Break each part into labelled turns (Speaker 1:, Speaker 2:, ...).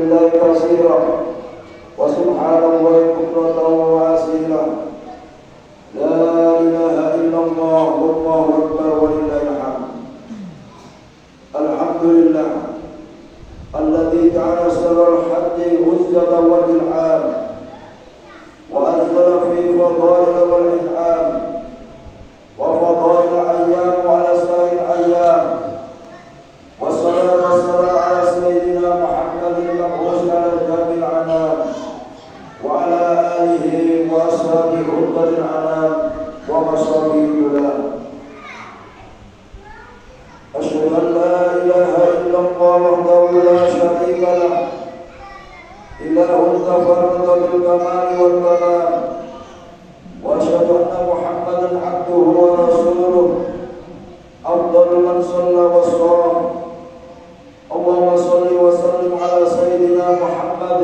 Speaker 1: لله كثيرا وسبحان الله بكرة وأصيلا لا إله إلا الله والله أكبر ولله الحمد. الحمد لله الذي جعل سر الحج حجة والإنعام وأنزل في فضائل والإنعام وفضائل أيام على سائر الأيام والصلاة والسلام على سيدنا محمد المبعوث على جميع الأنام وعلى آله وأصحابه عقبة الأنام ومصابيح الهدى. أشهد أن لا إله إلا الله وحده لا شريك له إله تفرد بالكمال والكمال وأشهد أن محمدا عبده ورسوله أفضل من صلى وصام. اللهم صل وسلم على سيدنا محمد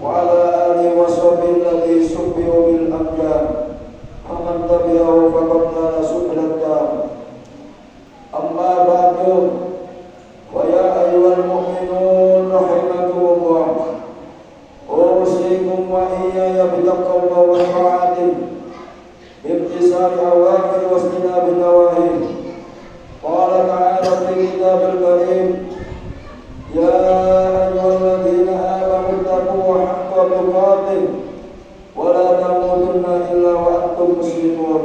Speaker 1: وعلى آله وصحبه الذي سبحوا بالأمجاد فمن تبعه فقد نال سبل الدار. أما بعد ويا أيها المؤمنون رحمكم الله أوصيكم وإياي بتقوى الله وطاعته بامتثال أوامر واجتناب النواهي. قال تعالى في كتاب الكريم يا أيها الذين آمنوا اتقوا حق تقاته ولا تموتن إلا وأنتم مسلمون.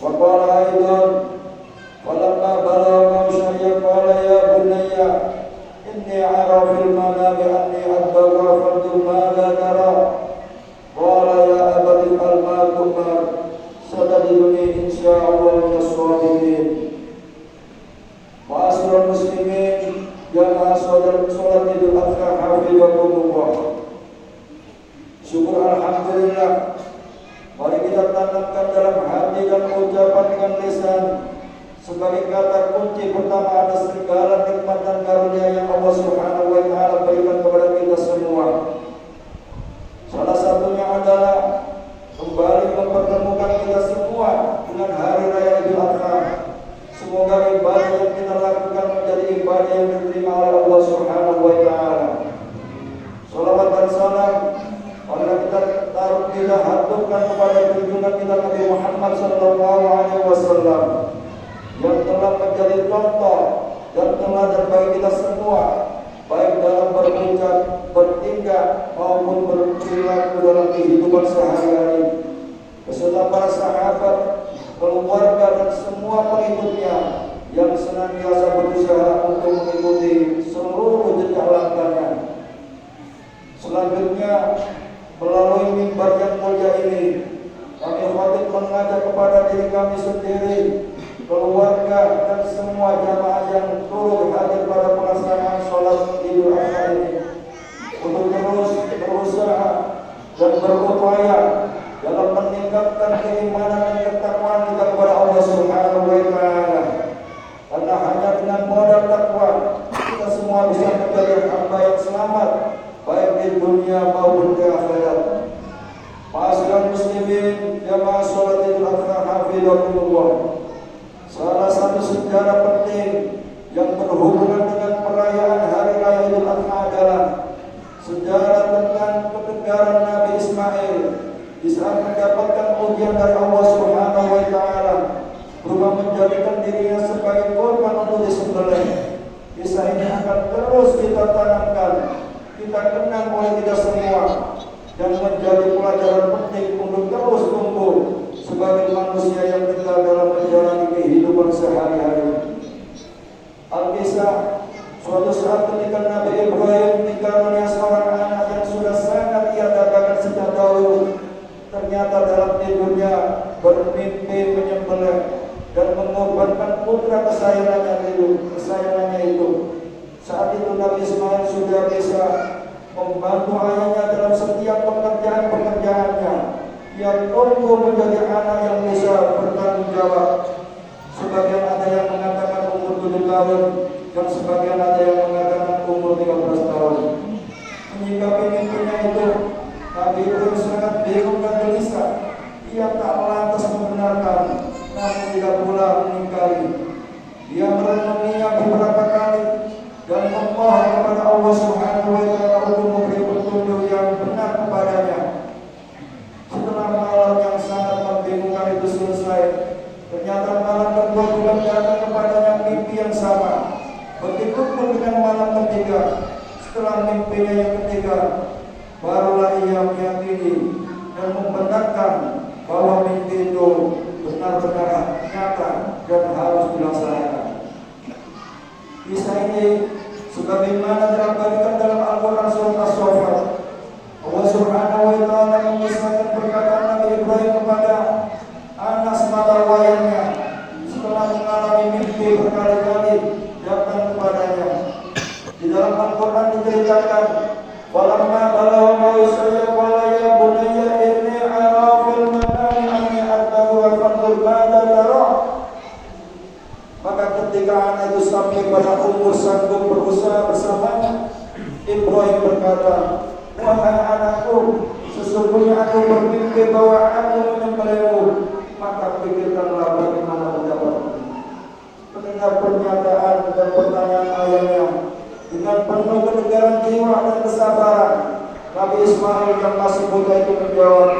Speaker 1: وقال أيضا ولما بلغ شيئا قال يا بني إني أرى في المنام أني أذبحك فانظر ماذا ترى. قال يا أبت افعل ما تؤمر ستجدني إن شاء الله من الصابرين. Ma'asyiral muslimin jamaah salat Idul Adha hafizakumullah. Syukur alhamdulillah. Mari kita tanamkan dalam hati dan ucapan dengan lisan sebagai kata kunci pertama atas segala nikmat dan karunia yang Allah Subhanahu wa taala berikan kepada kita semua. Salah satunya adalah kembali mempertemukan kita semua dengan hari raya Idul Adha. Semoga ibadah yang kita lakukan menjadi ibadah yang diterima oleh Allah Subhanahu wa taala. Salawat dan salam marilah kita taruh, kita haturkan kepada junjungan kita Nabi Muhammad sallallahu alaihi wasallam yang telah menjadi contoh dan teladan bagi kita semua, baik dalam berucap, bertingkah maupun berperilaku dalam kehidupan sehari-hari, beserta para sahabat, keluarga dan semua pengikutnya yang senantiasa berusaha untuk mengikuti seluruh jejak langkahnya. Selanjutnya melalui mimbar yang mulia ini kami khatib mengajak kepada diri kami sendiri, keluarga dan semua jamaah yang turut hadir pada pelaksanaan sholat Idul Adha ini untuk terus berusaha dan berupaya dalam meningkatkan keimanan dan ketakwaan kita kepada Allah Subhanahu wa taala. Karena hanya dengan modal takwa kita semua bisa menjadi hamba yang selamat baik di dunia maupun di akhirat. Ma'asyiral muslimin jamaah salat Idul Adha hafizakumullah. Salah satu sejarah penting yang berhubungan dengan perayaan hari raya Idul Adha adalah sejarah tentang ketegaran Nabi Ismail di saat mendapatkan ujian dari Allah Subhanahu wa taala berupa menjadikan dirinya sebagai korban untuk disembelih. Kisah ini akan terus kita tanamkan, kita kenang oleh kita semua dan menjadi pelajaran penting untuk terus tumbuh sebagai manusia yang tegar dalam menjalani kehidupan sehari-hari. Alkisah suatu saat ketika Nabi Ibrahim dikaruniai seorang anak yang sudah sangat ia dapatkan sejak dahulu, ternyata dalam tidurnya bermimpi menyembelih dan mengorbankan putra kesayangannya itu. Saat itu Nabi Ismail sudah bisa membantu ayahnya dalam setiap pekerjaan-pekerjaannya. Ia tumbuh menjadi anak yang bisa bertanggung jawab. Sebagian ada yang mengatakan umur 7 tahun dan sebagian ada yang mengatakan umur 13 tahun. Menyikapi mimpinya itu, Nabi Ibrahim sangat bingung dan gelisah. Ia tak lantas membenarkan, namun tidak pula mengingkari. Dia merenunginya beberapa kali dan memohon kepada Allah Subhanahu kedua bulan datang kepadanya mimpi yang sama. Begitupun dengan malam ketiga. Setelah mimpinya yang ketiga, barulah ia meyakini dan membenarkan bahwa mimpi itu benar-benar nyata dan harus dilaksanakan. Kisah ini sebagaimana terabadikan dalam Al-Quran surat As-Saffat. Allah Subhanahu wa Ta'ala mengisahkan perkataan Nabi Ibrahim kepada anak semata wayangnya setelah mengalami mimpi berkali-kali datang kepadanya. Di dalam Al-Quran diceritakan, "Walamma balagha ma'usaya qala ya bunayya inni ara fil manami anni adbahu fanzur madza tara." Maka ketika anak itu sampai pada umur sanggup berusaha bersamanya, Ibrahim berkata, "Wahai anakku, sesungguhnya aku bermimpi bahwa aku menyembelihmu, maka pikirkanlah bagaimana pendapatmu." Mendengar pernyataan dan pertanyaan ayahnya, dengan penuh ketegaran jiwa dan kesabaran, Nabi Ismail yang masih muda itu menjawab,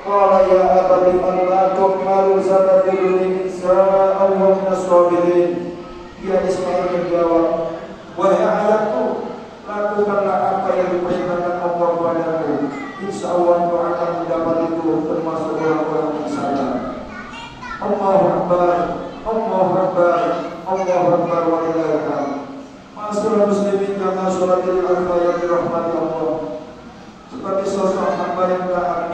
Speaker 1: "Qala ya abati ma tu'malu sataduruni insya'a Allah nas-sabirin." Ya Ismail menjawab, "Wahai ayahku, lakukanlah apa yang diperintahkan Allah padaku. Insya Allah kau akan mendapat itu termasuk orang-orang yang sabar." Allahu Akbar, Allahu Akbar, Allahu Akbar wa lillahil hamd. Masyaallah muslimin dan masyarakat al-fayat dirahmati Allah. Sebagai sosok hamba yang taat,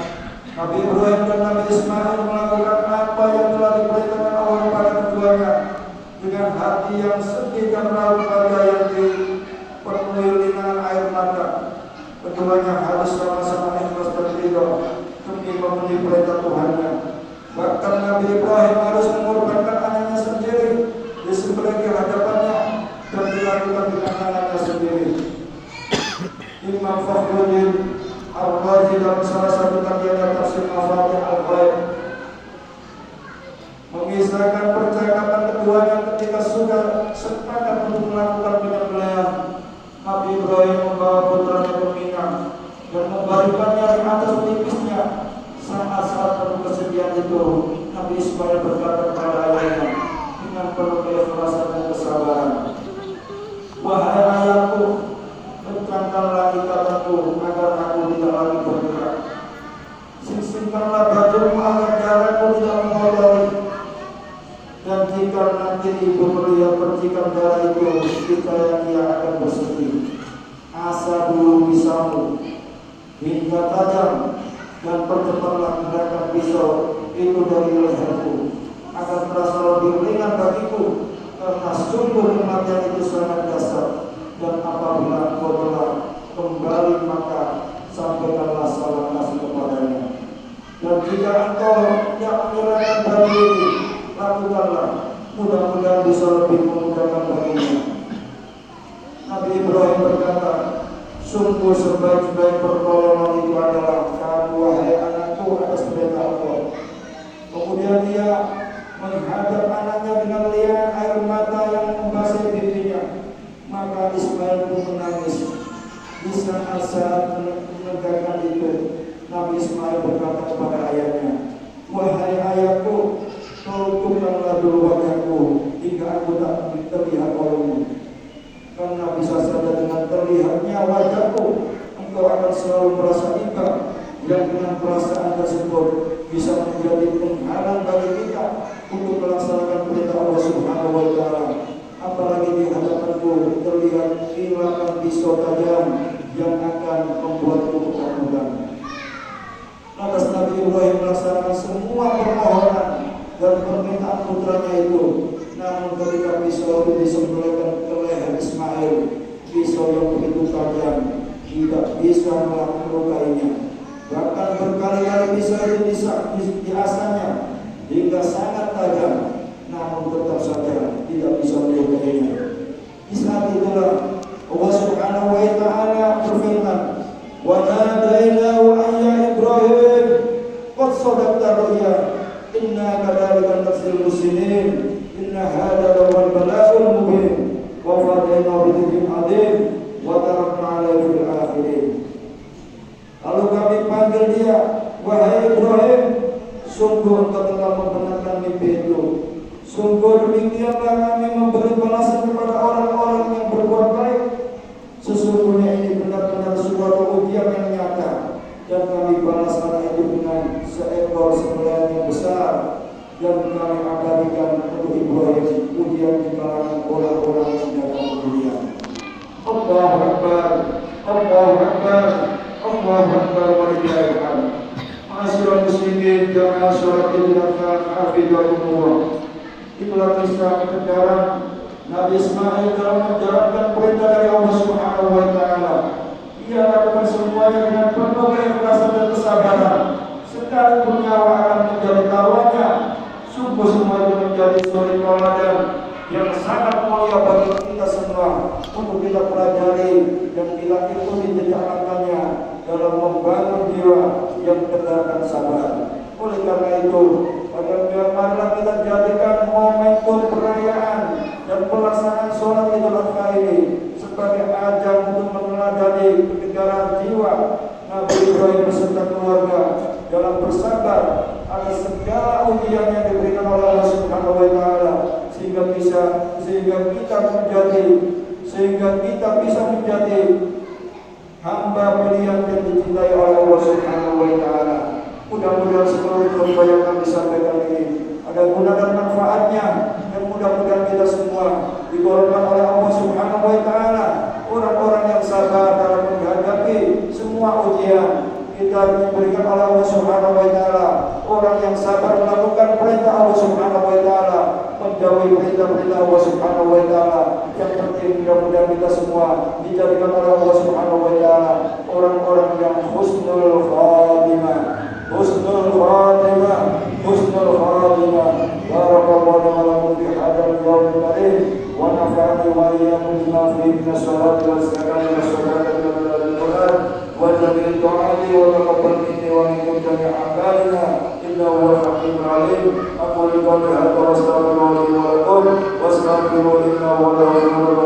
Speaker 1: Nabi Ibrahim dan Nabi Ismail melakukan apa yang telah diperintahkan Allah pada keduanya dengan hati yang sedih dan raut wajah yang dipenuhi dengan air mata. Keduanya harus sama-sama ikhlas dan ridho demi memenuhi perintah Tuhannya. Bahkan Nabi Ibrahim harus mengorbankan anaknya sendiri disembelih di hadapannya dan dilakukan dengan anaknya sendiri. Imam Fakhruddin Ar-Razi dalam salah satu kajian tafsir Mafatih Al-Ghaib mengisahkan percakapan keduanya ketika sudah sepakat untuk melakukan penyembelihan. Nabi Ibrahim membawa putranya ke Mina dan membaringkannya di atas tipisnya. Saat penuh kesedihan itu, Nabi Ismail berkata kepada ayahnya dengan penuh keikhlasan dan kesabaran, "Wahai ayahku, kencangkanlah ikatanku agar aku tidak lagi bergerak. Singsingkanlah bajumu agar darahku tidak mengotori. Dan jika nanti ibu melihat percikan darah itu, niscaya ia akan bersedih. Asa dulu pisaumu hingga tajam dan percepatlah gerakan pisau itu dari leherku agar terasa lebih ringan bagiku, karena sungguh kematian itu sangat dasar. Dan apabila engkau telah kembali, maka sampaikanlah salam kasih kepadanya. Dan jika engkau tidak menyerahkan diri ini, lakukanlah, mudah-mudahan bisa lebih memudahkan baginya." Nabi Ibrahim berkata, "Sungguh sebaik-baik pertolongan itu adalah kamu, wahai anakku, atas perintah Allah." Kemudian dia menghadap anaknya dengan liang air mata yang membasahi pipinya. Maka Ismail pun menangis. Di saat menegakkan itu, Nabi Ismail berkata kepada ayahnya, "Wahai ayahku, tutupkanlah dulu wajahku hingga aku tak terlihat olehmu. Karena bisa saja dengan terlihatnya wajahku, engkau akan selalu merasa iba, yang dengan perasaan tersebut bisa menjadi penghalang bagi kita untuk melaksanakan perintah Allah Subhanahu wa Ta'ala. Apalagi di hadapanku terlihat kilatan pisau tajam yang akan membuatku ketakutan." Lantas Nabi Ibrahim melaksanakan semua permohonan dan permintaan putranya itu. Namun ketika pisau itu disembelihkan ke leher Ismail, pisau yang begitu tajam tidak bisa melukainya. Bahkan berkali-kali pisau itu diasahnya hingga sangat tajam, namun tetap saja tidak bisa melukainya. Di saat itulah Allah Subhanahu wa Ta'ala berfirman, "Wa nadainahu ya Ibrahim, qad sadaqta ru'ya, inna kadzalika nafsil muslimin, inna hadza lawal bala'ul mubin, wa fadainahu bidhikrin 'adzim, wa tarakna 'alaihi fil akhirin." Lalu kami panggil dia, "Wahai Ibrahim, sungguh engkau telah membenarkan mimpi itu. Sungguh demikianlah kami memberi balasan kepada orang-orang yang berbuat baik. Sesungguhnya ini benar-benar suatu ujian yang nyata, dan kami balas anak itu dengan seekor sembelihan yang besar, dan kami abadikan untuk Ibrahim ujian di kalangan orang-orang yang dalam dunia. Allahu Akbar, Allahu Akbar, Allahu Akbar, walillahil hamd. Ma'asyiral muslimin, jamaah sholat Idul Adha, hafizakumullah. Itulah kisah ketegaran Nabi Ismail dalam menjalankan perintah dari Allah Subhanahu wa Ta'ala. Ia lakukan semuanya dengan penuh keikhlasan dan kesabaran, sekalipun nyawa akan menjadi taruhannya. Sungguh semua itu menjadi suri teladan yang sangat mulia bagi kita semua untuk kita pelajari dan kita ikuti jejak langkahnya dalam membangun jiwa yang tegar dan sabar. Oleh karena itu, marilah kita jadikan momentum perayaan dan pelaksanaan sholat Idul Adha ini sebagai ajang untuk meneladani ketegaran jiwa Nabi Ibrahim beserta keluarga dalam bersabar atas segala ujian yang diberikan oleh Allah Subhanahu wa Ta'ala, sehingga kita bisa menjadi hamba pilihan yang dicintai oleh Allah Subhanahu wa Ta'ala. Mudah-mudahan seluruh khutbah yang kami sampaikan ini ada guna dan manfaatnya, dan mudah-mudahan kita semua digolongkan oleh Allah Subhanahu wa Ta'ala orang-orang yang sabar dalam menghadapi semua ujian. Kita diberikan oleh Allah Subhanahu wa Ta'ala orang yang sabar melakukan perintah Allah Subhanahu wa Ta'ala, menjauhi perintah-perintah Allah Subhanahu wa Ta'ala. Yang penting mudah-mudahan kita semua dijadikan oleh Allah Subhanahu wa Ta'ala orang-orang yang husnul khatimah. Husnul khatimah, husnul khatimah. Barakallahu lakum fi hadzal yawmil karim wa nafa'ani wa iyyakum bima fihi min as-salati was-salami was-salati wal-Qur'an wa jamil du'ati wa taqabbal minni wa minkum jami' a'malina innahu huwal hakimul 'alim. Aqulu qawli hadza wa astaghfirullaha li wa lakum wa astaghfiruhu innahu huwal ghafurur rahim.